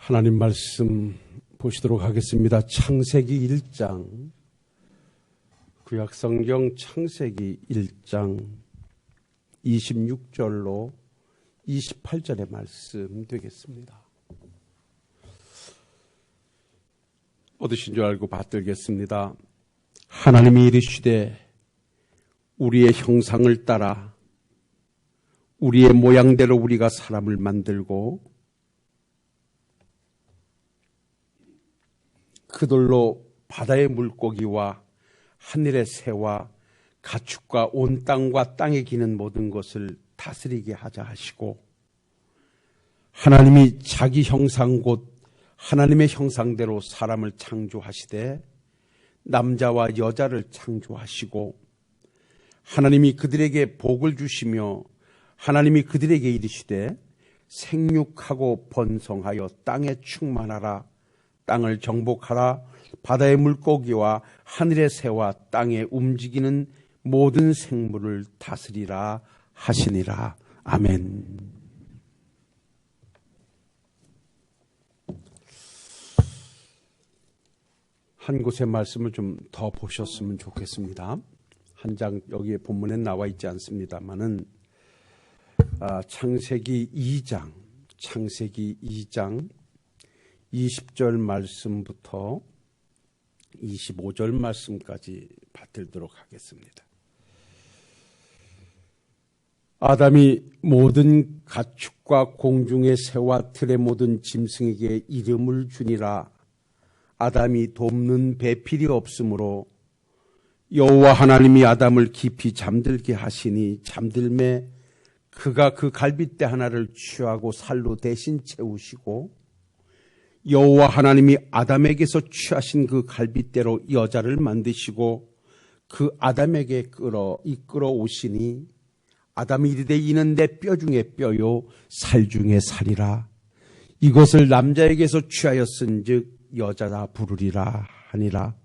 하나님 말씀 보시도록 하겠습니다. 창세기 1장, 구약성경 창세기 1장 26절로 28절의 말씀 되겠습니다. 얻으신 줄 알고 받들겠습니다. 하나님이 이르시되 우리의 형상을 따라 우리의 모양대로 우리가 사람을 만들고 그들로 바다의 물고기와 하늘의 새와 가축과 온 땅과 땅에 기는 모든 것을 다스리게 하자 하시고, 하나님이 자기 형상 곧 하나님의 형상대로 사람을 창조하시되 남자와 여자를 창조하시고, 하나님이 그들에게 복을 주시며 하나님이 그들에게 이르시되 생육하고 번성하여 땅에 충만하라, 땅을 정복하라, 바다의 물고기와 하늘의 새와 땅에 움직이는 모든 생물을 다스리라 하시니라. 아멘. 한 곳의 말씀을 좀 더 보셨으면 좋겠습니다. 한 장 여기에 본문에 나와 있지 않습니다만은 창세기 2장 20절 말씀부터 25절 말씀까지 받들도록 하겠습니다. 아담이 모든 가축과 공중의 새와 들의 모든 짐승에게 이름을 주니라. 아담이 돕는 배필이 없으므로 여호와 하나님이 아담을 깊이 잠들게 하시니 잠들매 그가 그 갈빗대 하나를 취하고 살로 대신 채우시고, 여호와 하나님이 아담에게서 취하신 그 갈빗대로 여자를 만드시고 그 아담에게 이끌어 오시니, 아담이 이르되 이는 내 뼈 중에 뼈요 살 중에 살이라. 이것을 남자에게서 취하였은즉 여자라 부르리라 하니라.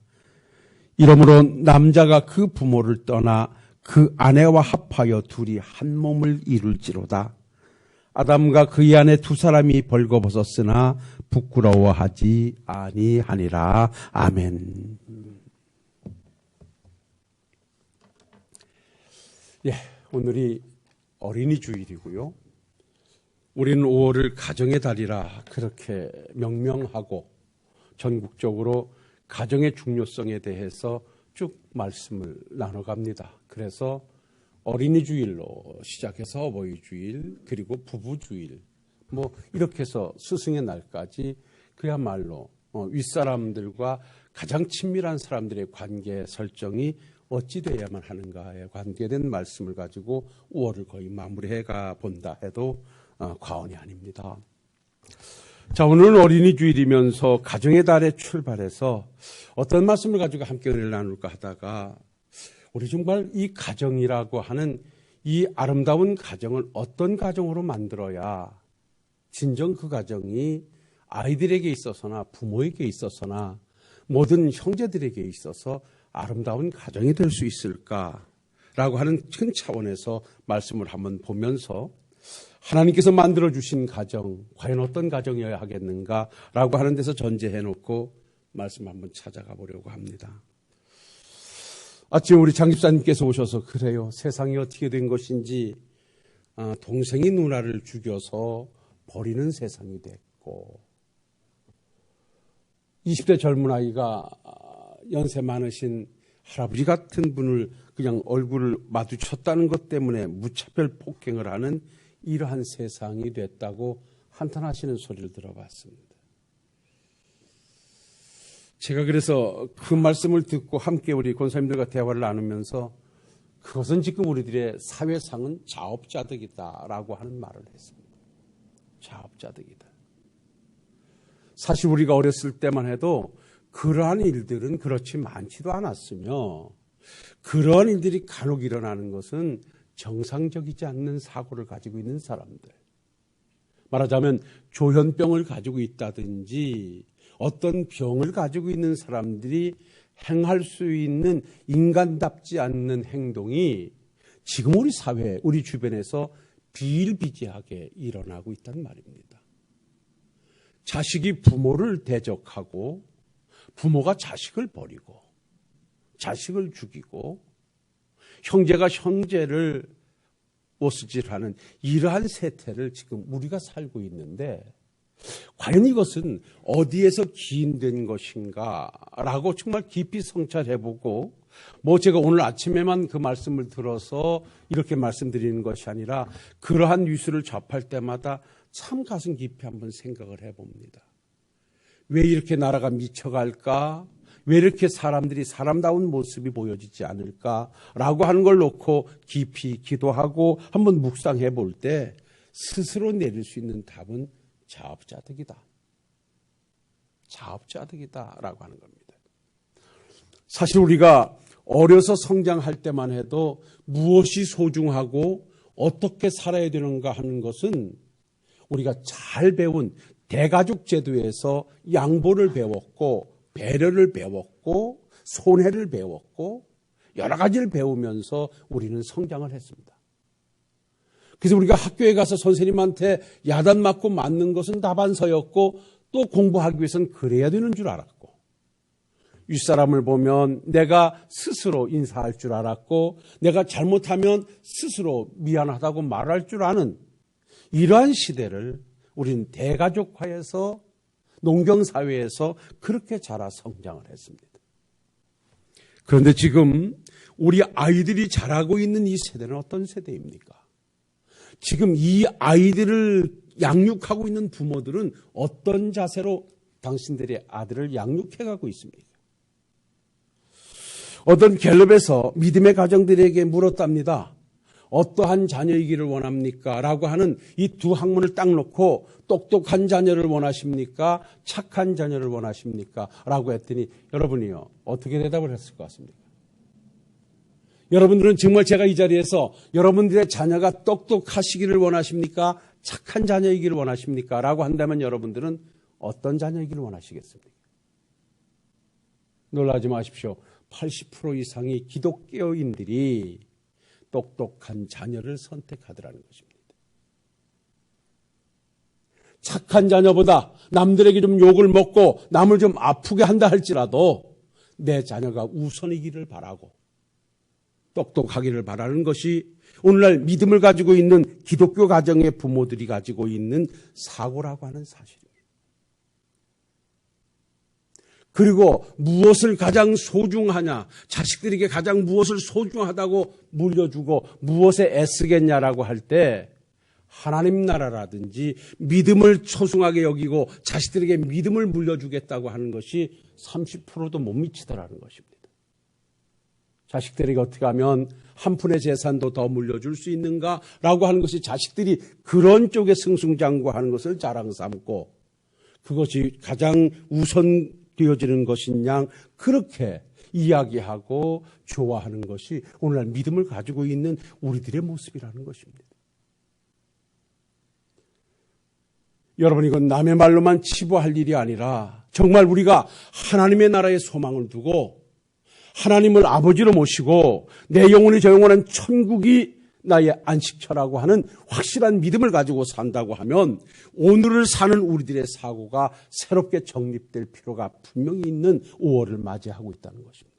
이러므로 남자가 그 부모를 떠나 그 아내와 합하여 둘이 한 몸을 이룰지로다. 아담과 그의 아내 두 사람이 벌거벗었으나 부끄러워하지 아니하니라. 아멘. 오늘이 어린이 주일이고요. 우리는 5월을 가정의 달이라 그렇게 명명하고 전국적으로 가정의 중요성에 대해서 쭉 말씀을 나눠갑니다. 그래서 어린이 주일로 시작해서 어버이 주일, 그리고 부부 주일, 이렇게 해서 스승의 날까지 그야말로 윗사람들과 가장 친밀한 사람들의 관계 설정이 어찌 되어야만 하는가에 관계된 말씀을 가지고 5월을 거의 마무리해가 본다 해도 과언이 아닙니다. 자, 오늘은 어린이 주일이면서 가정의 달에 출발해서 어떤 말씀을 가지고 함께 은혜를 나눌까 하다가, 우리 정말 이 가정이라고 하는 이 아름다운 가정을 어떤 가정으로 만들어야 진정 그 가정이 아이들에게 있어서나 부모에게 있어서나 모든 형제들에게 있어서 아름다운 가정이 될 수 있을까라고 하는 큰 차원에서 말씀을 한번 보면서, 하나님께서 만들어주신 가정, 과연 어떤 가정이어야 하겠는가라고 하는 데서 전제해놓고 말씀 한번 찾아가 보려고 합니다. 아침에 우리 장 집사님께서 오셔서 그래요, 세상이 어떻게 된 것인지 동생이 누나를 죽여서 버리는 세상이 됐고, 20대 젊은 아이가 연세 많으신 할아버지 같은 분을 그냥 얼굴을 마주쳤다는 것 때문에 무차별 폭행을 하는 이러한 세상이 됐다고 한탄하시는 소리를 들어봤습니다. 제가 그래서 그 말씀을 듣고 함께 우리 권사님들과 대화를 나누면서, 그것은 지금 우리들의 사회상은 자업자득이다라고 하는 말을 했습니다. 자업자득이다. 사실 우리가 어렸을 때만 해도 그러한 일들은 그렇지 많지도 않았으며, 그러한 일들이 간혹 일어나는 것은 정상적이지 않는 사고를 가지고 있는 사람들, 말하자면 조현병을 가지고 있다든지 어떤 병을 가지고 있는 사람들이 행할 수 있는 인간답지 않는 행동이 지금 우리 사회, 우리 주변에서 비일비재하게 일어나고 있단 말입니다. 자식이 부모를 대적하고 부모가 자식을 버리고 자식을 죽이고 형제가 형제를 모스질하는 이러한 세태를 지금 우리가 살고 있는데 과연 이것은 어디에서 기인된 것인가 라고 정말 깊이 성찰해보고 제가 오늘 아침에만 그 말씀을 들어서 이렇게 말씀드리는 것이 아니라 그러한 뉴스를 접할 때마다 참 가슴 깊이 한번 생각을 해봅니다. 왜 이렇게 나라가 미쳐갈까? 왜 이렇게 사람들이 사람다운 모습이 보여지지 않을까라고 하는 걸 놓고 깊이 기도하고 한번 묵상해 볼 때 스스로 내릴 수 있는 답은 자업자득이다. 자업자득이다라고 하는 겁니다. 사실 우리가 어려서 성장할 때만 해도 무엇이 소중하고 어떻게 살아야 되는가 하는 것은 우리가 잘 배운 대가족 제도에서 양보를 배웠고 배려를 배웠고 손해를 배웠고 여러 가지를 배우면서 우리는 성장을 했습니다. 그래서 우리가 학교에 가서 선생님한테 야단 맞고 맞는 것은 다반서였고 또 공부하기 위해서는 그래야 되는 줄 알았고 윗사람을 보면 내가 스스로 인사할 줄 알았고 내가 잘못하면 스스로 미안하다고 말할 줄 아는 이러한 시대를 우리는 대가족화에서 농경사회에서 그렇게 자라 성장을 했습니다. 그런데 지금 우리 아이들이 자라고 있는 이 세대는 어떤 세대입니까? 지금 이 아이들을 양육하고 있는 부모들은 어떤 자세로 당신들의 아들을 양육해가고 있습니까? 어떤 갤럽에서 믿음의 가정들에게 물었답니다. 어떠한 자녀이기를 원합니까? 라고 하는 이 두 학문을 딱 놓고 똑똑한 자녀를 원하십니까? 착한 자녀를 원하십니까? 라고 했더니 여러분이요 어떻게 대답을 했을 것 같습니까? 여러분들은 정말 제가 이 자리에서 여러분들의 자녀가 똑똑하시기를 원하십니까? 착한 자녀이기를 원하십니까? 라고 한다면 여러분들은 어떤 자녀이기를 원하시겠습니까? 놀라지 마십시오. 80% 이상의 기독교인들이 똑똑한 자녀를 선택하더라는 것입니다. 착한 자녀보다 남들에게 좀 욕을 먹고 남을 좀 아프게 한다 할지라도 내 자녀가 우선이기를 바라고 똑똑하기를 바라는 것이 오늘날 믿음을 가지고 있는 기독교 가정의 부모들이 가지고 있는 사고라고 하는 사실입니다. 그리고 무엇을 가장 소중하냐, 자식들에게 가장 무엇을 소중하다고 물려주고 무엇에 애쓰겠냐라고 할 때 하나님 나라라든지 믿음을 소중하게 여기고 자식들에게 믿음을 물려주겠다고 하는 것이 30%도 못 미치더라는 것입니다. 자식들에게 어떻게 하면 한 푼의 재산도 더 물려줄 수 있는가라고 하는 것이 자식들이 그런 쪽에 승승장구하는 것을 자랑 삼고 그것이 가장 우선 되어지는 것인 양 그렇게 이야기하고 좋아하는 것이 오늘날 믿음을 가지고 있는 우리들의 모습이라는 것입니다. 여러분 이건 남의 말로만 치부할 일이 아니라 정말 우리가 하나님의 나라에 소망을 두고 하나님을 아버지로 모시고 내 영혼이 저 영원한 천국이 나의 안식처라고 하는 확실한 믿음을 가지고 산다고 하면 오늘을 사는 우리들의 사고가 새롭게 정립될 필요가 분명히 있는 5월을 맞이하고 있다는 것입니다.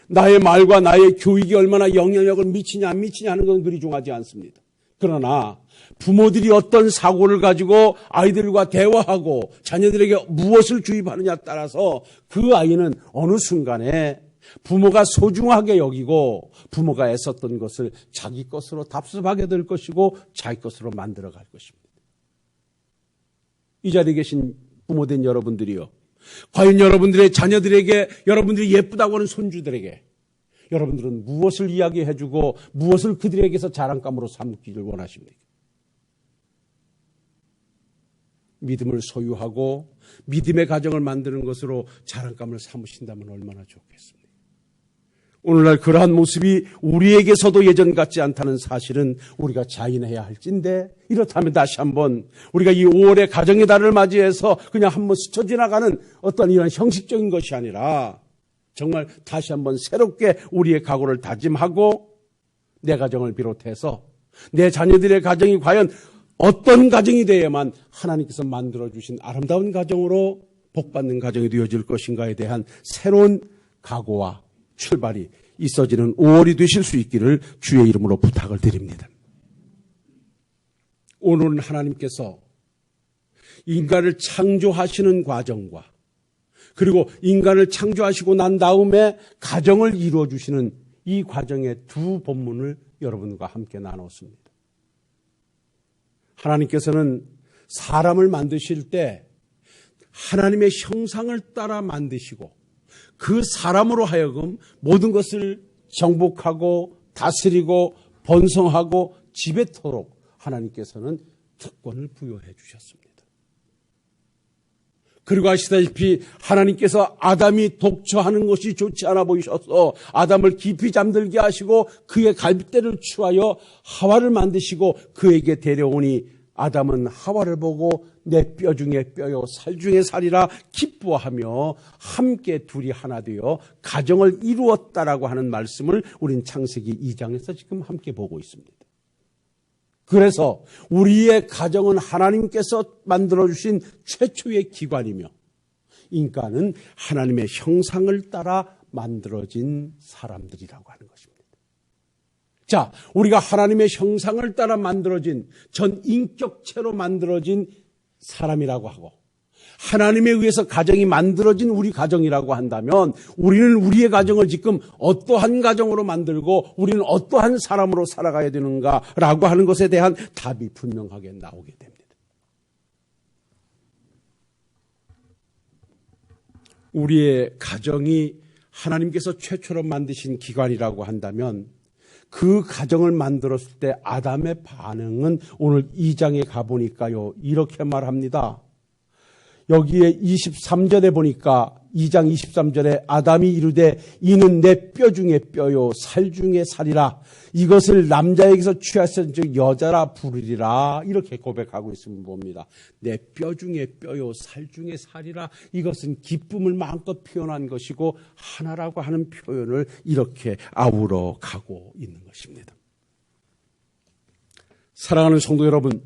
나의 말과 나의 교육이 얼마나 영향력을 미치냐 안 미치냐 하는 건 그리 중요하지 않습니다. 그러나 부모들이 어떤 사고를 가지고 아이들과 대화하고 자녀들에게 무엇을 주입하느냐에 따라서 그 아이는 어느 순간에 부모가 소중하게 여기고 부모가 애썼던 것을 자기 것으로 답습하게 될 것이고 자기 것으로 만들어갈 것입니다. 이 자리에 계신 부모된 여러분들이요. 과연 여러분들의 자녀들에게 여러분들이 예쁘다고 하는 손주들에게 여러분들은 무엇을 이야기해주고 무엇을 그들에게서 자랑감으로 삼기를 원하십니까? 믿음을 소유하고 믿음의 가정을 만드는 것으로 자랑감을 삼으신다면 얼마나 좋겠습니까? 오늘날 그러한 모습이 우리에게서도 예전 같지 않다는 사실은 우리가 자인해야 할진데 이렇다면 다시 한번 우리가 이 5월의 가정의 달을 맞이해서 그냥 한번 스쳐 지나가는 어떤 이런 형식적인 것이 아니라 정말 다시 한번 새롭게 우리의 각오를 다짐하고 내 가정을 비롯해서 내 자녀들의 가정이 과연 어떤 가정이 되어야만 하나님께서 만들어주신 아름다운 가정으로 복받는 가정이 되어질 것인가에 대한 새로운 각오와 출발이 있어지는 5월이 되실 수 있기를 주의 이름으로 부탁을 드립니다. 오늘은 하나님께서 인간을 창조하시는 과정과 그리고 인간을 창조하시고 난 다음에 가정을 이루어주시는 이 과정의 두 본문을 여러분과 함께 나눴습니다. 하나님께서는 사람을 만드실 때 하나님의 형상을 따라 만드시고 그 사람으로 하여금 모든 것을 정복하고 다스리고 번성하고 지배토록 하나님께서는 특권을 부여해 주셨습니다. 그리고 아시다시피 하나님께서 아담이 독처하는 것이 좋지 않아 보이셔서 아담을 깊이 잠들게 하시고 그의 갈빗대를 취하여 하와를 만드시고 그에게 데려오니 아담은 하와를 보고 내 뼈 중에 뼈요 살 중에 살이라 기뻐하며 함께 둘이 하나 되어 가정을 이루었다라고 하는 말씀을 우린 창세기 2장에서 지금 함께 보고 있습니다. 그래서 우리의 가정은 하나님께서 만들어주신 최초의 기관이며 인간은 하나님의 형상을 따라 만들어진 사람들이라고 하는 것입니다. 자, 우리가 하나님의 형상을 따라 만들어진 전 인격체로 만들어진 사람이라고 하고 하나님에 의해서 가정이 만들어진 우리 가정이라고 한다면 우리는 우리의 가정을 지금 어떠한 가정으로 만들고 우리는 어떠한 사람으로 살아가야 되는가라고 하는 것에 대한 답이 분명하게 나오게 됩니다. 우리의 가정이 하나님께서 최초로 만드신 기관이라고 한다면 그 가정을 만들었을 때 아담의 반응은 오늘 2장에 가보니까요 이렇게 말합니다. 여기에 23절에 보니까 2장 23절에 아담이 이르되 이는 내 뼈 중에 뼈요 살 중에 살이라 이것을 남자에게서 취하신 즉 여자라 부르리라 이렇게 고백하고 있음을 봅니다. 내 뼈 중에 뼈요 살 중에 살이라 이것은 기쁨을 마음껏 표현한 것이고 하나라고 하는 표현을 이렇게 아우러 가고 있는 것입니다. 사랑하는 성도 여러분,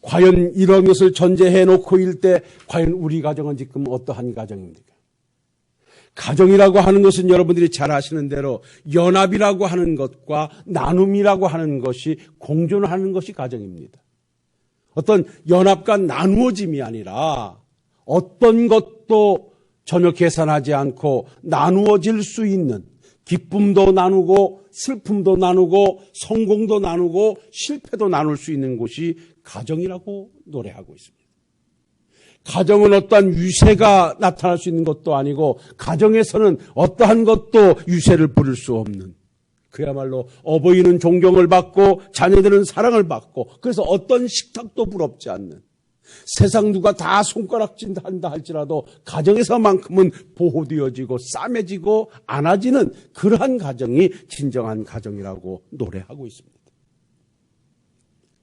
과연 이런 것을 전제해 놓고 일 때 과연 우리 가정은 지금 어떠한 가정입니까? 가정이라고 하는 것은 여러분들이 잘 아시는 대로 연합이라고 하는 것과 나눔이라고 하는 것이 공존하는 것이 가정입니다. 어떤 연합과 나누어짐이 아니라 어떤 것도 전혀 계산하지 않고 나누어질 수 있는 기쁨도 나누고 슬픔도 나누고 성공도 나누고 실패도 나눌 수 있는 곳이 가정이라고 노래하고 있습니다. 가정은 어떠한 유세가 나타날 수 있는 것도 아니고 가정에서는 어떠한 것도 유세를 부릴 수 없는 그야말로 어버이는 존경을 받고 자녀들은 사랑을 받고 그래서 어떤 식탁도 부럽지 않는 세상 누가 다 손가락질한다 할지라도 가정에서만큼은 보호되어지고 싸매지고 안아지는 그러한 가정이 진정한 가정이라고 노래하고 있습니다.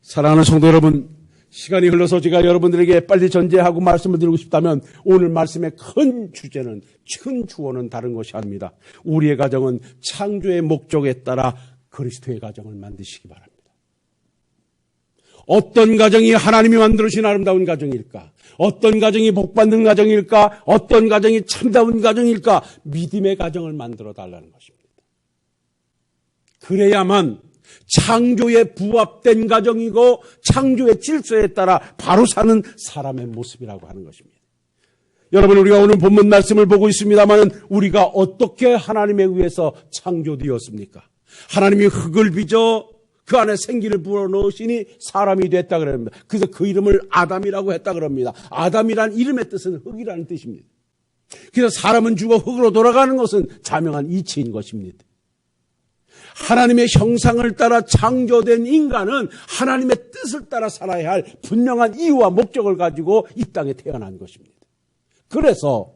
사랑하는 성도 여러분, 시간이 흘러서 제가 여러분들에게 빨리 전제하고 말씀을 드리고 싶다면 오늘 말씀의 큰 주제는 큰 주어는 다른 것이 아닙니다. 우리의 가정은 창조의 목적에 따라 그리스도의 가정을 만드시기 바랍니다. 어떤 가정이 하나님이 만들어주신 아름다운 가정일까? 어떤 가정이 복받는 가정일까? 어떤 가정이 참다운 가정일까? 믿음의 가정을 만들어 달라는 것입니다. 그래야만 창조에 부합된 가정이고 창조의 질서에 따라 바로 사는 사람의 모습이라고 하는 것입니다. 여러분, 우리가 오늘 본문 말씀을 보고 있습니다만 우리가 어떻게 하나님에 의해서 창조되었습니까? 하나님이 흙을 빚어 그 안에 생기를 불어넣으시니 사람이 됐다 그럽니다. 그래서 그 이름을 아담이라고 했다 그럽니다. 아담이란 이름의 뜻은 흙이라는 뜻입니다. 그래서 사람은 죽어 흙으로 돌아가는 것은 자명한 이치인 것입니다. 하나님의 형상을 따라 창조된 인간은 하나님의 뜻을 따라 살아야 할 분명한 이유와 목적을 가지고 이 땅에 태어난 것입니다. 그래서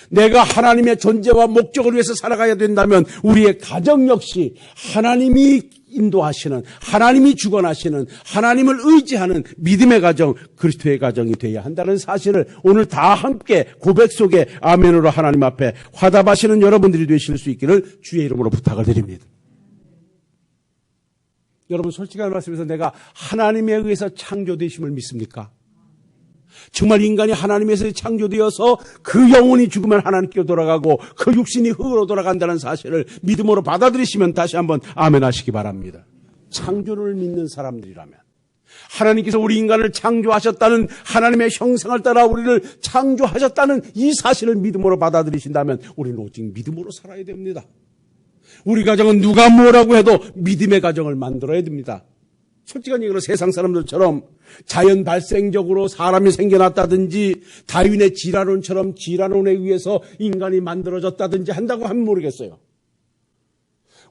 내가 하나님의 존재와 목적을 위해서 살아가야 된다면 우리의 가정 역시 하나님이 인도하시는, 하나님이 주관하시는, 하나님을 의지하는 믿음의 가정, 그리스도의 가정이 되어야 한다는 사실을 오늘 다 함께 고백 속에 아멘으로 하나님 앞에 화답하시는 여러분들이 되실 수 있기를 주의 이름으로 부탁을 드립니다. 여러분 솔직한 말씀에서 내가 하나님에 의해서 창조되심을 믿습니까? 정말 인간이 하나님에서 창조되어서 그 영혼이 죽으면 하나님께로 돌아가고 그 육신이 흙으로 돌아간다는 사실을 믿음으로 받아들이시면 다시 한번 아멘 하시기 바랍니다. 창조를 믿는 사람들이라면, 하나님께서 우리 인간을 창조하셨다는, 하나님의 형상을 따라 우리를 창조하셨다는 이 사실을 믿음으로 받아들이신다면 우리는 오직 믿음으로 살아야 됩니다. 우리 가정은 누가 뭐라고 해도 믿음의 가정을 만들어야 됩니다. 솔직한 얘기로 세상 사람들처럼 자연 발생적으로 사람이 생겨났다든지 다윈의 지라론처럼 지라론에 의해서 인간이 만들어졌다든지 한다고 하면 모르겠어요.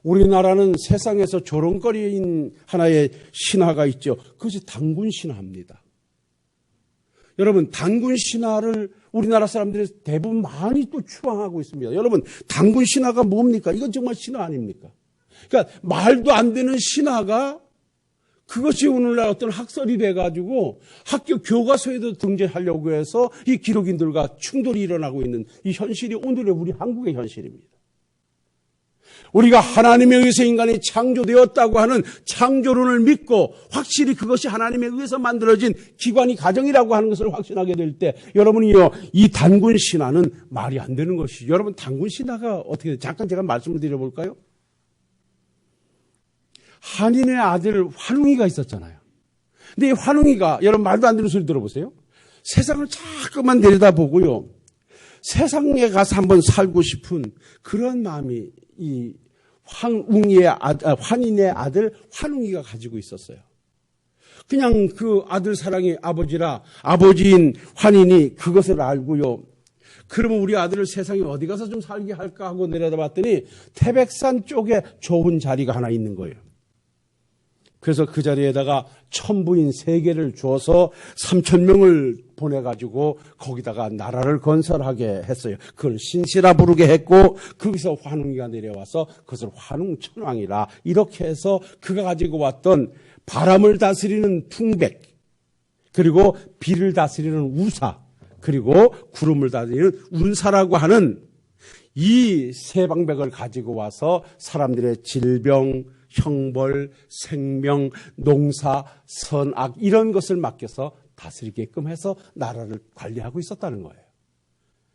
우리나라는 세상에서 조롱거리인 하나의 신화가 있죠. 그것이 단군 신화입니다. 여러분, 단군 신화를 우리나라 사람들이 대부분 많이 또 추앙하고 있습니다. 여러분, 단군 신화가 뭡니까? 이건 정말 신화 아닙니까? 그러니까 말도 안 되는 신화가 그것이 오늘날 어떤 학설이 돼가지고 학교 교과서에도 등재하려고 해서 이 기록인들과 충돌이 일어나고 있는 이 현실이 오늘의 우리 한국의 현실입니다. 우리가 하나님에 의해서 인간이 창조되었다고 하는 창조론을 믿고 확실히 그것이 하나님에 의해서 만들어진 기관이 가정이라고 하는 것을 확신하게 될 때 여러분이요, 이 단군 신화는 말이 안 되는 것이죠. 여러분, 단군 신화가 어떻게 돼요? 잠깐 제가 말씀을 드려볼까요? 한인의 아들 환웅이가 있었잖아요. 근데 이 환웅이가, 여러분 말도 안 되는 소리 들어보세요. 세상을 자꾸만 내려다보고요, 세상에 가서 한번 살고 싶은 그런 마음이 이 환인의 아들 환웅이가 가지고 있었어요. 그냥 그 아들 사랑이 아버지라 아버지인 환인이 그것을 알고요, 그러면 우리 아들을 세상에 어디 가서 좀 살게 할까 하고 내려다봤더니 태백산 쪽에 좋은 자리가 하나 있는 거예요. 그래서 그 자리에다가 천부인 3개를 줘서 3,000명을 보내가지고 거기다가 나라를 건설하게 했어요. 그걸 신시라 부르게 했고, 거기서 환웅이가 내려와서 그것을 환웅천왕이라 이렇게 해서 그가 가지고 왔던 바람을 다스리는 풍백, 그리고 비를 다스리는 우사, 그리고 구름을 다스리는 운사라고 하는 이 세 방백을 가지고 와서 사람들의 질병, 형벌, 생명, 농사, 선악 이런 것을 맡겨서 다스리게끔 해서 나라를 관리하고 있었다는 거예요.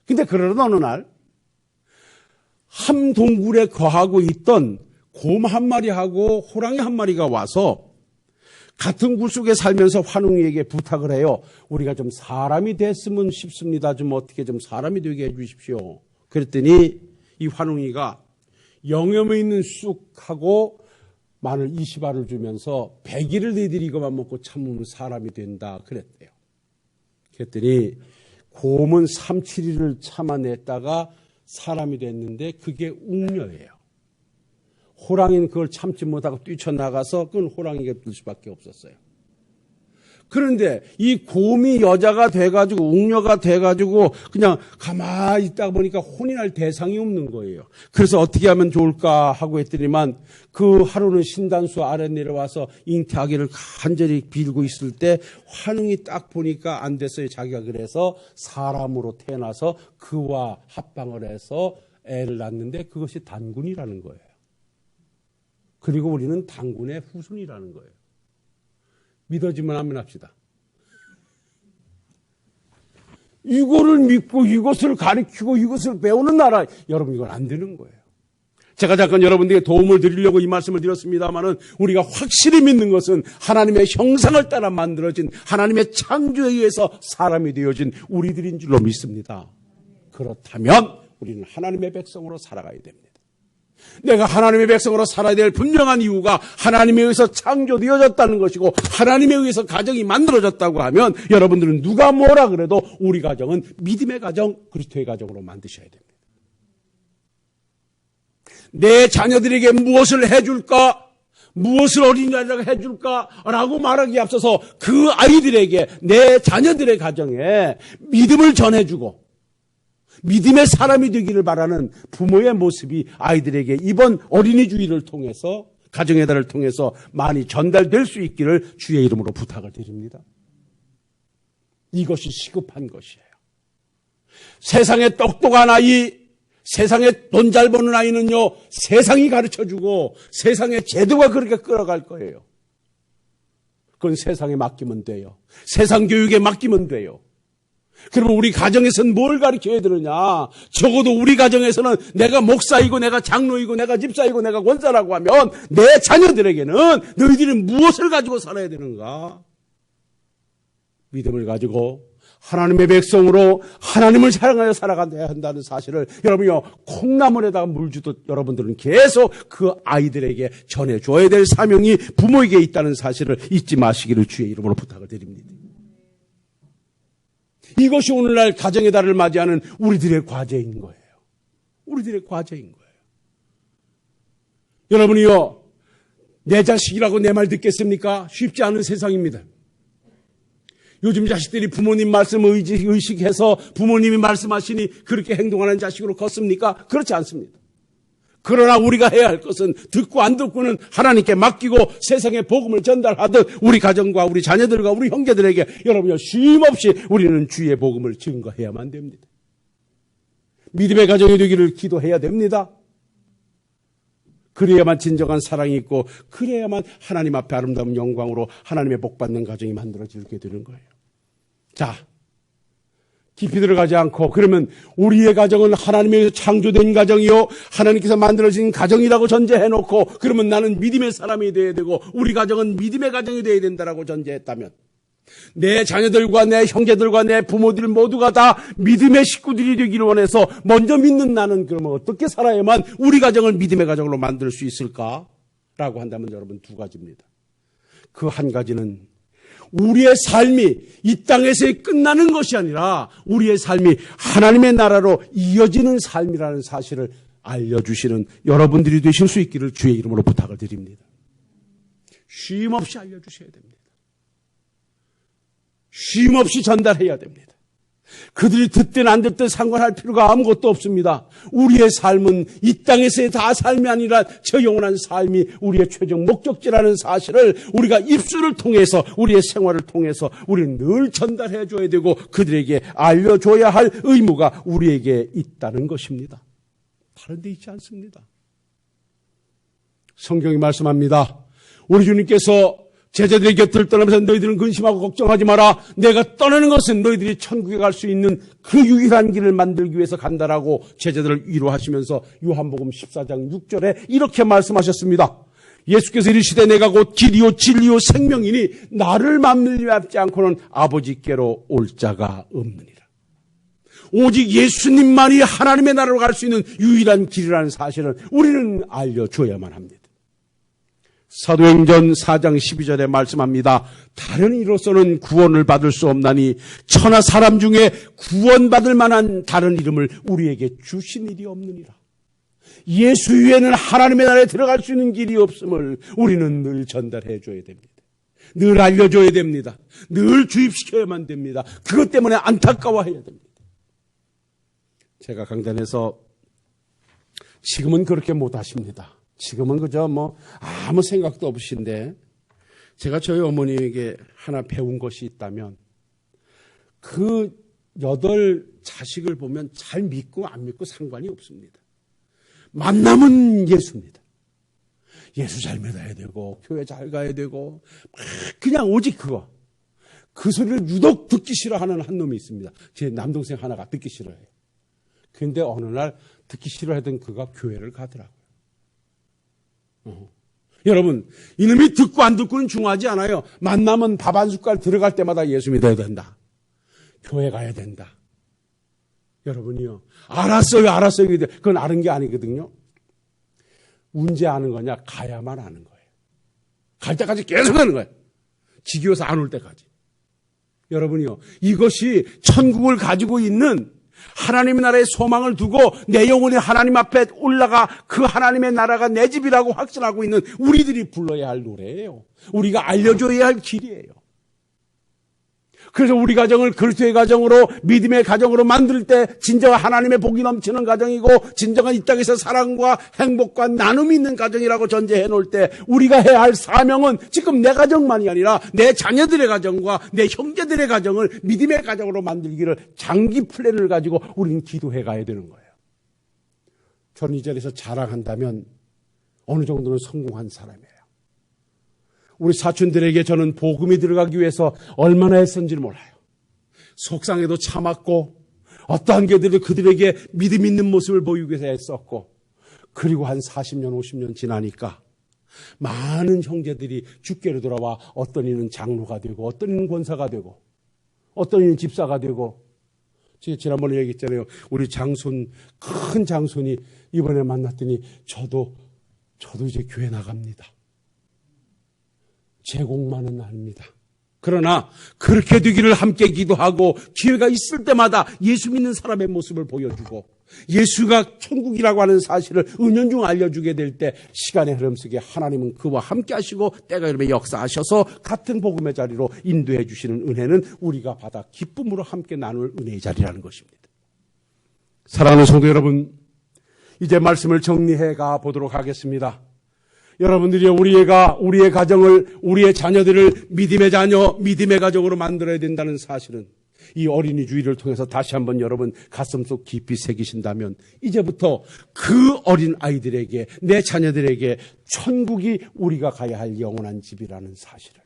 근데 그러던 어느 날 함동굴에 거하고 있던 곰 한 마리하고 호랑이 한 마리가 와서 같은 굴 속에 살면서 환웅이에게 부탁을 해요. 우리가 좀 사람이 됐으면 싶습니다. 좀 어떻게 좀 사람이 되게 해 주십시오. 그랬더니 이 환웅이가 영염에 있는 쑥하고 마늘 20알을 주면서 100일을 너희들이 이것만 먹고 참으면 사람이 된다 그랬대요. 그랬더니 곰은 3, 7일을 참아냈다가 사람이 됐는데 그게 웅녀예요. 호랑이는 그걸 참지 못하고 뛰쳐나가서 그건 호랑이가 될 수밖에 없었어요. 그런데 이 곰이 여자가 돼가지고 웅녀가 돼가지고 그냥 가만히 있다 보니까 혼인할 대상이 없는 거예요. 그래서 어떻게 하면 좋을까 하고 했더니만 그 하루는 신단수 아래 내려와서 잉태하기를 간절히 빌고 있을 때 환웅이 딱 보니까 안 됐어요. 자기가 그래서 사람으로 태어나서 그와 합방을 해서 애를 낳는데 그것이 단군이라는 거예요. 그리고 우리는 단군의 후손이라는 거예요. 믿어지면 아멘 합시다. 이거를 믿고 이것을 가르치고 이것을 배우는 나라, 여러분 이건 안 되는 거예요. 제가 잠깐 여러분들에게 도움을 드리려고 이 말씀을 드렸습니다만은 우리가 확실히 믿는 것은 하나님의 형상을 따라 만들어진 하나님의 창조에 의해서 사람이 되어진 우리들인 줄로 믿습니다. 그렇다면 우리는 하나님의 백성으로 살아가야 됩니다. 내가 하나님의 백성으로 살아야 될 분명한 이유가 하나님에 의해서 창조되어졌다는 것이고 하나님에 의해서 가정이 만들어졌다고 하면 여러분들은 누가 뭐라 그래도 우리 가정은 믿음의 가정, 그리스도의 가정으로 만드셔야 됩니다. 내 자녀들에게 무엇을 해줄까? 무엇을 어린이날이라고 해줄까라고 말하기에 앞서서 그 아이들에게 내 자녀들의 가정에 믿음을 전해주고 믿음의 사람이 되기를 바라는 부모의 모습이 아이들에게 이번 어린이 주일을 통해서 가정의 달을 통해서 많이 전달될 수 있기를 주의 이름으로 부탁을 드립니다. 이것이 시급한 것이에요. 세상에 똑똑한 아이, 세상에 돈 잘 버는 아이는요 세상이 가르쳐주고 세상의 제도가 그렇게 끌어갈 거예요. 그건 세상에 맡기면 돼요. 세상 교육에 맡기면 돼요. 그러면 우리 가정에서는 뭘 가르쳐야 되느냐? 적어도 우리 가정에서는 내가 목사이고 내가 장로이고 내가 집사이고 내가 권사라고 하면 내 자녀들에게는 너희들은 무엇을 가지고 살아야 되는가? 믿음을 가지고 하나님의 백성으로 하나님을 사랑하여 살아가야 한다는 사실을 여러분요, 콩나물에다가 물 주듯 여러분들은 계속 그 아이들에게 전해줘야 될 사명이 부모에게 있다는 사실을 잊지 마시기를 주의 이름으로 부탁을 드립니다. 이것이 오늘날 가정의 달을 맞이하는 우리들의 과제인 거예요. 우리들의 과제인 거예요. 여러분이요, 내 자식이라고 내 말 듣겠습니까? 쉽지 않은 세상입니다. 요즘 자식들이 부모님 말씀을 의식해서 부모님이 말씀하시니 그렇게 행동하는 자식으로 컸습니까? 그렇지 않습니다. 그러나 우리가 해야 할 것은 듣고 안 듣고는 하나님께 맡기고 세상에 복음을 전달하듯 우리 가정과 우리 자녀들과 우리 형제들에게 여러분요, 쉼없이 우리는 주의 복음을 증거해야만 됩니다. 믿음의 가정이 되기를 기도해야 됩니다. 그래야만 진정한 사랑이 있고 그래야만 하나님 앞에 아름다운 영광으로 하나님의 복받는 가정이 만들어지게 되는 거예요. 자, 깊이 들어가지 않고 그러면 우리의 가정은 하나님에서 창조된 가정이요 하나님께서 만들어진 가정이라고 전제해놓고 그러면 나는 믿음의 사람이 되어야 되고 우리 가정은 믿음의 가정이 되어야 된다라고 전제했다면 내 자녀들과 내 형제들과 내 부모들 모두가 다 믿음의 식구들이 되기를 원해서 먼저 믿는 나는 그러면 어떻게 살아야만 우리 가정을 믿음의 가정으로 만들 수 있을까라고 한다면 여러분 두 가지입니다. 그 한 가지는 우리의 삶이 이 땅에서의 끝나는 것이 아니라 우리의 삶이 하나님의 나라로 이어지는 삶이라는 사실을 알려주시는 여러분들이 되실 수 있기를 주의 이름으로 부탁을 드립니다. 쉼 없이 알려주셔야 됩니다. 쉼 없이 전달해야 됩니다. 그들이 듣든 안 듣든 상관할 필요가 아무것도 없습니다. 우리의 삶은 이 땅에서의 다 삶이 아니라 저 영원한 삶이 우리의 최종 목적지라는 사실을 우리가 입술을 통해서 우리의 생활을 통해서 우리는 늘 전달해 줘야 되고 그들에게 알려줘야 할 의무가 우리에게 있다는 것입니다. 다른 데 있지 않습니다. 성경이 말씀합니다. 우리 주님께서 제자들의 곁을 떠나면서 너희들은 근심하고 걱정하지 마라. 내가 떠나는 것은 너희들이 천국에 갈 수 있는 그 유일한 길을 만들기 위해서 간다라고 제자들을 위로하시면서 요한복음 14장 6절에 이렇게 말씀하셨습니다. 예수께서 이르시되 내가 곧 길이요 진리요 생명이니 나를 만밀하지 않고는 아버지께로 올 자가 없느니라. 오직 예수님만이 하나님의 나라로 갈 수 있는 유일한 길이라는 사실을 우리는 알려줘야만 합니다. 사도행전 4장 12절에 말씀합니다. 다른 이로서는 구원을 받을 수 없나니 천하 사람 중에 구원받을 만한 다른 이름을 우리에게 주신 일이 없느니라. 예수 위에는 하나님의 나라에 들어갈 수 있는 길이 없음을 우리는 늘 전달해 줘야 됩니다. 늘 알려줘야 됩니다. 늘 주입시켜야만 됩니다. 그것 때문에 안타까워해야 됩니다. 제가 강단에서 지금은 그렇게 못하십니다. 지금은 그저 아무 생각도 없으신데 제가 저희 어머니에게 하나 배운 것이 있다면 그 8 자식을 보면 잘 믿고 안 믿고 상관이 없습니다. 만남은 예수입니다. 예수 잘 믿어야 되고 교회 잘 가야 되고 그냥 오직 그거. 그 소리를 유독 듣기 싫어하는 한 놈이 있습니다. 제 남동생 하나가 듣기 싫어해요. 그런데 어느 날 듣기 싫어하던 그가 교회를 가더라고요. 여러분, 이놈이 듣고 안 듣고는 중요하지 않아요. 만나면 밥 한 숟갈 들어갈 때마다 예수 믿어야 된다. 교회 가야 된다. 여러분이요. 알았어요. 그건 아는 게 아니거든요. 언제 아는 거냐? 가야만 아는 거예요. 갈 때까지 계속 하는 거예요. 지겨워서 안 올 때까지. 여러분이요. 이것이 천국을 가지고 있는 하나님의 나라의 소망을 두고 내 영혼이 하나님 앞에 올라가 그 하나님의 나라가 내 집이라고 확신하고 있는 우리들이 불러야 할 노래예요. 우리가 알려줘야 할 길이에요. 그래서 우리 가정을 그리스도의 가정으로 믿음의 가정으로 만들 때 진정한 하나님의 복이 넘치는 가정이고 진정한 이 땅에서 사랑과 행복과 나눔이 있는 가정이라고 전제해 놓을 때 우리가 해야 할 사명은 지금 내 가정만이 아니라 내 자녀들의 가정과 내 형제들의 가정을 믿음의 가정으로 만들기를 장기 플랜을 가지고 우리는 기도해 가야 되는 거예요. 저는 이 자리에서 자랑한다면 어느 정도는 성공한 사람이에요. 우리 사촌들에게 저는 복음이 들어가기 위해서 얼마나 애썼는지를 몰라요. 속상해도 참았고 어떠한 그들에게 믿음 있는 모습을 보이기 위해서 애썼고, 그리고 한 40년 50년 지나니까 많은 형제들이 주께로 돌아와 어떤 이는 장로가 되고 어떤 이는 권사가 되고 어떤 이는 집사가 되고, 제가 지난번에 얘기했잖아요. 우리 장손, 큰 장손이 이번에 만났더니 저도 이제 교회 나갑니다. 제공만은 아닙니다. 그러나 그렇게 되기를 함께 기도하고 기회가 있을 때마다 예수 믿는 사람의 모습을 보여주고 예수가 천국이라고 하는 사실을 은연중 알려주게 될 때 시간의 흐름 속에 하나님은 그와 함께 하시고 때가 이르면 역사하셔서 같은 복음의 자리로 인도해 주시는 은혜는 우리가 받아 기쁨으로 함께 나눌 은혜의 자리라는 것입니다. 사랑하는 성도 여러분, 이제 말씀을 정리해 가 보도록 하겠습니다. 여러분들이 우리의 가정을, 우리의 자녀들을 믿음의 자녀, 믿음의 가정으로 만들어야 된다는 사실은 이 어린이 주일을 통해서 다시 한번 여러분 가슴속 깊이 새기신다면 이제부터 그 어린 아이들에게, 내 자녀들에게 천국이 우리가 가야 할 영원한 집이라는 사실을,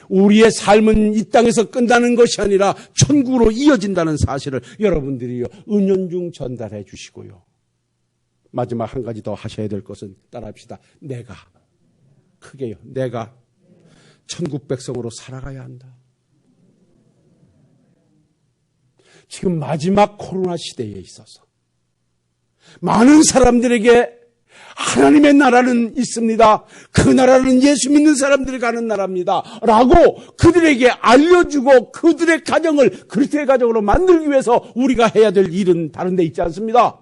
우리의 삶은 이 땅에서 끝나는 것이 아니라 천국으로 이어진다는 사실을 여러분들이 은연중 전달해 주시고요. 마지막 한 가지 더 하셔야 될 것은, 따라합시다. 크게요. 내가 천국 백성으로 살아가야 한다. 지금 마지막 코로나 시대에 있어서 많은 사람들에게 하나님의 나라는 있습니다. 그 나라는 예수 믿는 사람들이 가는 나라입니다. 라고 그들에게 알려주고 그들의 가정을 그리스도의 가정으로 만들기 위해서 우리가 해야 될 일은 다른 데 있지 않습니다.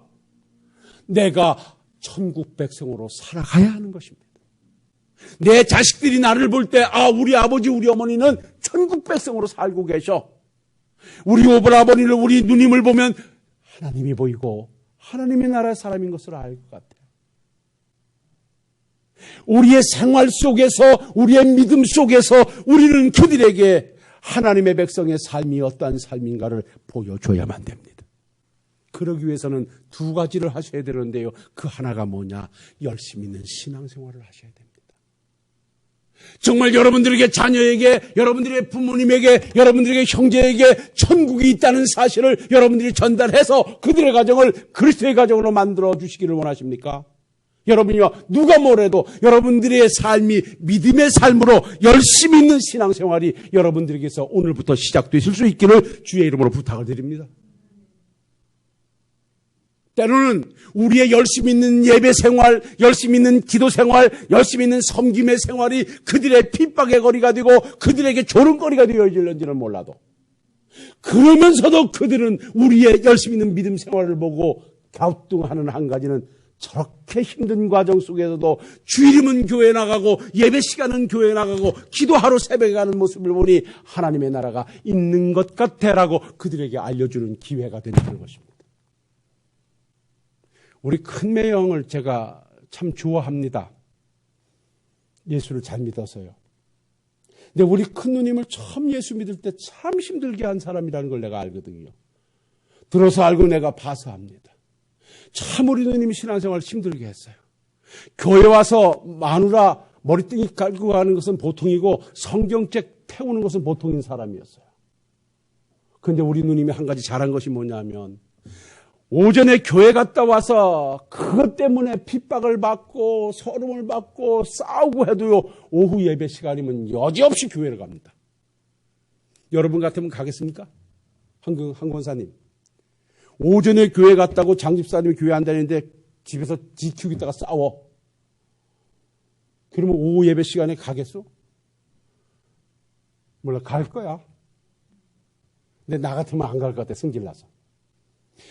내가 천국 백성으로 살아가야 하는 것입니다. 내 자식들이 나를 볼 때, 우리 아버지, 우리 어머니는 천국 백성으로 살고 계셔. 우리 오버아버니를, 우리 누님을 보면 하나님이 보이고 하나님의 나라의 사람인 것을 알 것 같아요. 우리의 생활 속에서, 우리의 믿음 속에서 우리는 그들에게 하나님의 백성의 삶이 어떠한 삶인가를 보여줘야만 됩니다. 그러기 위해서는 두 가지를 하셔야 되는데요. 그 하나가 뭐냐? 열심히 있는 신앙생활을 하셔야 됩니다. 정말 여러분들에게, 자녀에게, 여러분들의 부모님에게, 여러분들에게 형제에게 천국이 있다는 사실을 여러분들이 전달해서 그들의 가정을 그리스도의 가정으로 만들어 주시기를 원하십니까? 여러분이요, 누가 뭐래도 여러분들의 삶이 믿음의 삶으로 열심히 있는 신앙생활이 여러분들에게서 오늘부터 시작되실 수 있기를 주의 이름으로 부탁을 드립니다. 때로는 우리의 열심히 있는 예배 생활, 열심히 있는 기도 생활, 열심히 있는 섬김의 생활이 그들의 핍박의 거리가 되고 그들에게 조롱거리가 되어질는지는 몰라도, 그러면서도 그들은 우리의 열심히 있는 믿음 생활을 보고 갸우뚱하는 한 가지는, 저렇게 힘든 과정 속에서도 주일이면 교회 나가고 예배 시간은 교회 나가고 기도하러 새벽에 가는 모습을 보니 하나님의 나라가 있는 것 같아라고 그들에게 알려주는 기회가 된다는 것입니다. 우리 큰 매형을 제가 참 좋아합니다. 예수를 잘 믿어서요. 근데 우리 큰 누님을 처음 예수 믿을 때 참 힘들게 한 사람이라는 걸 내가 알거든요. 들어서 알고 내가 봐서 합니다. 참 우리 누님이 신앙생활 힘들게 했어요. 교회 와서 마누라 머리띠 깔고 가는 것은 보통이고 성경책 태우는 것은 보통인 사람이었어요. 그런데 우리 누님이 한 가지 잘한 것이 뭐냐면, 오전에 교회 갔다 와서 그것 때문에 핍박을 받고 소름을 받고 싸우고 해도요, 오후 예배 시간이면 여지없이 교회를 갑니다. 여러분 같으면 가겠습니까? 한 권사님, 오전에 교회 갔다고 장집사님이 교회 안 다니는데 집에서 지 키우겠다가 싸워. 그러면 오후 예배 시간에 가겠어? 몰라, 갈 거야. 근데 나 같으면 안 갈 것 같아, 성질나서.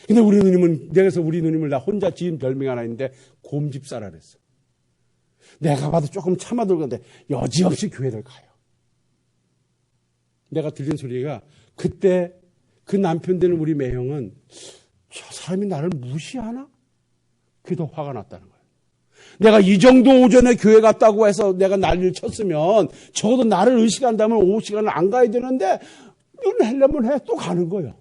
근데 우리 누님은, 내가서 우리 누님을 나 혼자 지은 별명이 하나 있는데 곰집사라 그랬어. 내가 봐도 조금 참아들건데 여지없이 교회를 가요. 내가 들린 소리가, 그때 그 남편 되는 우리 매형은 저 사람이 나를 무시하나? 그게 더 화가 났다는 거예요. 내가 이 정도 오전에 교회 갔다고 해서 내가 난리를 쳤으면 적어도 나를 의식한다면 오후 시간을 안 가야 되는데 이건 하려면 해, 또 가는 거예요.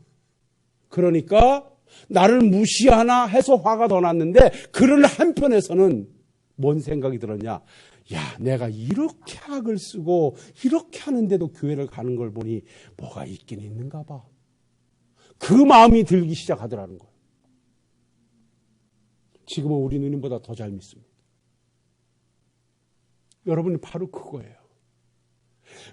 그러니까 나를 무시하나 해서 화가 더 났는데, 그런 한편에서는 뭔 생각이 들었냐? 야, 내가 이렇게 악을 쓰고 이렇게 하는데도 교회를 가는 걸 보니 뭐가 있긴 있는가 봐. 그 마음이 들기 시작하더라는 거예요. 지금은 우리 누님보다 더 잘 믿습니다. 여러분이 바로 그거예요.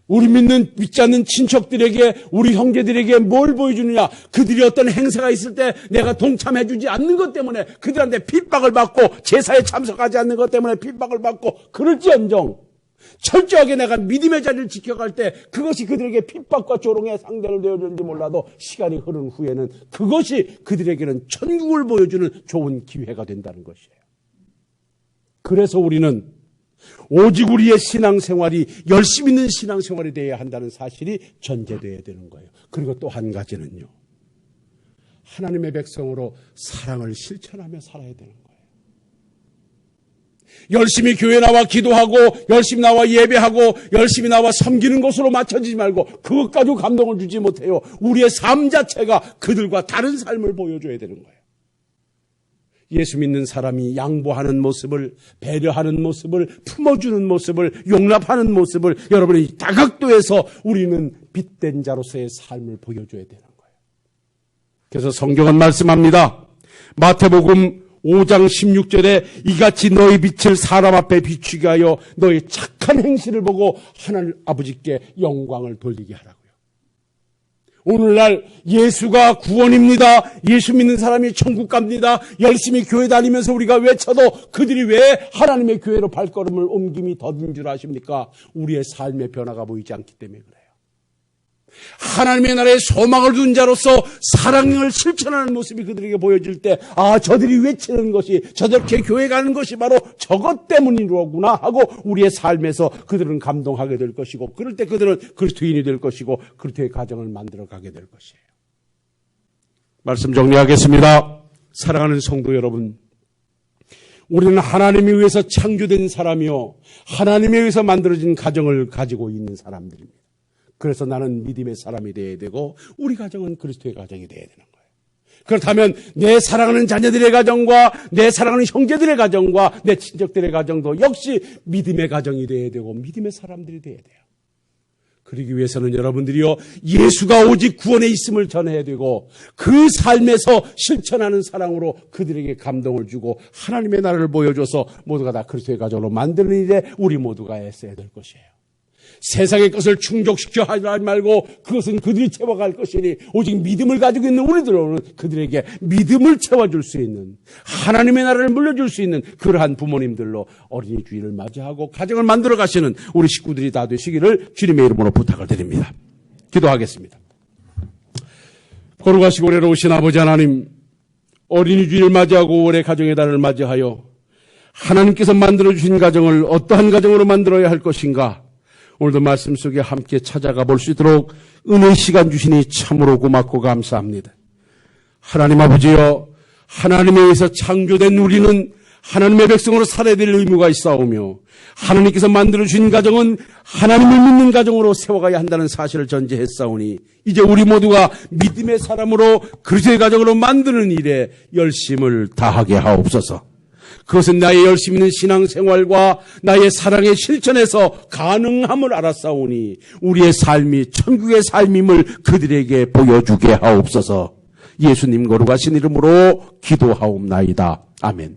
우리 믿지 않는 친척들에게, 우리 형제들에게 뭘 보여주느냐? 그들이 어떤 행사가 있을 때 내가 동참해주지 않는 것 때문에, 그들한테 핍박을 받고 제사에 참석하지 않는 것 때문에 핍박을 받고, 그럴지언정 철저하게 내가 믿음의 자리를 지켜갈 때 그것이 그들에게 핍박과 조롱의 상대를 되어주는지 몰라도 시간이 흐른 후에는 그것이 그들에게는 천국을 보여주는 좋은 기회가 된다는 것이에요. 그래서 우리는 오직 우리의 신앙생활이 열심 있는 신앙생활이 되어야 한다는 사실이 전제되어야 되는 거예요. 그리고 또 한 가지는요, 하나님의 백성으로 사랑을 실천하며 살아야 되는 거예요. 열심히 교회 나와 기도하고 열심히 나와 예배하고 열심히 나와 섬기는 것으로 맞춰지지 말고 그것 가지고 감동을 주지 못해요. 우리의 삶 자체가 그들과 다른 삶을 보여줘야 되는 거예요. 예수 믿는 사람이 양보하는 모습을, 배려하는 모습을, 품어주는 모습을, 용납하는 모습을 여러분이 다각도에서 우리는 빛된 자로서의 삶을 보여줘야 되는 거예요. 그래서 성경은 말씀합니다. 마태복음 5장 16절에 이같이 너희 빛을 사람 앞에 비추게 하여 너희 착한 행실을 보고 하나님 아버지께 영광을 돌리게 하라고요. 오늘날 예수가 구원입니다. 예수 믿는 사람이 천국 갑니다. 열심히 교회 다니면서 우리가 외쳐도 그들이 왜 하나님의 교회로 발걸음을 옮김이 더딘 줄 아십니까? 우리의 삶의 변화가 보이지 않기 때문에 그래요. 하나님의 나라에 소망을 둔 자로서 사랑을 실천하는 모습이 그들에게 보여질 때, 아, 저들이 외치는 것이, 저렇게 교회 가는 것이 바로 저것 때문이로구나 하고 우리의 삶에서 그들은 감동하게 될 것이고, 그럴 때 그들은 그리스도인이 될 것이고 그리스도의 가정을 만들어 가게 될 것이에요. 말씀 정리하겠습니다. 사랑하는 성도 여러분, 우리는 하나님에 의해서 창조된 사람이요, 하나님에 의해서 만들어진 가정을 가지고 있는 사람들입니다. 그래서 나는 믿음의 사람이 되어야 되고 우리 가정은 그리스도의 가정이 되어야 되는 거예요. 그렇다면 내 사랑하는 자녀들의 가정과 내 사랑하는 형제들의 가정과 내 친척들의 가정도 역시 믿음의 가정이 되어야 되고 믿음의 사람들이 되어야 돼요. 그러기 위해서는 여러분들이요, 예수가 오직 구원에 있음을 전해야 되고 그 삶에서 실천하는 사랑으로 그들에게 감동을 주고 하나님의 나라를 보여줘서 모두가 다 그리스도의 가정으로 만드는 일에 우리 모두가 애써야 될 것이에요. 세상의 것을 충족시켜 하지 말고 그것은 그들이 채워갈 것이니 오직 믿음을 가지고 있는 우리들은 그들에게 믿음을 채워줄 수 있는, 하나님의 나라를 물려줄 수 있는 그러한 부모님들로 어린이 주일을 맞이하고 가정을 만들어 가시는 우리 식구들이 다 되시기를 주님의 이름으로 부탁을 드립니다. 기도하겠습니다. 거룩하시고 은혜로우신 아버지 하나님, 어린이 주일을 맞이하고 올해 가정의 달을 맞이하여 하나님께서 만들어주신 가정을 어떠한 가정으로 만들어야 할 것인가, 오늘도 말씀 속에 함께 찾아가 볼 수 있도록 은혜의 시간 주시니 참으로 고맙고 감사합니다. 하나님 아버지여, 하나님에 의해서 창조된 우리는 하나님의 백성으로 살아야 될 의무가 있사오며 하나님께서 만들어주신 가정은 하나님을 믿는 가정으로 세워가야 한다는 사실을 전제했사오니 이제 우리 모두가 믿음의 사람으로 그리스도의 가정으로 만드는 일에 열심을 다하게 하옵소서. 그것은 나의 열심 있는 신앙생활과 나의 사랑의 실천에서 가능함을 알았사오니 우리의 삶이 천국의 삶임을 그들에게 보여주게 하옵소서. 예수님 거룩하신 이름으로 기도하옵나이다. 아멘.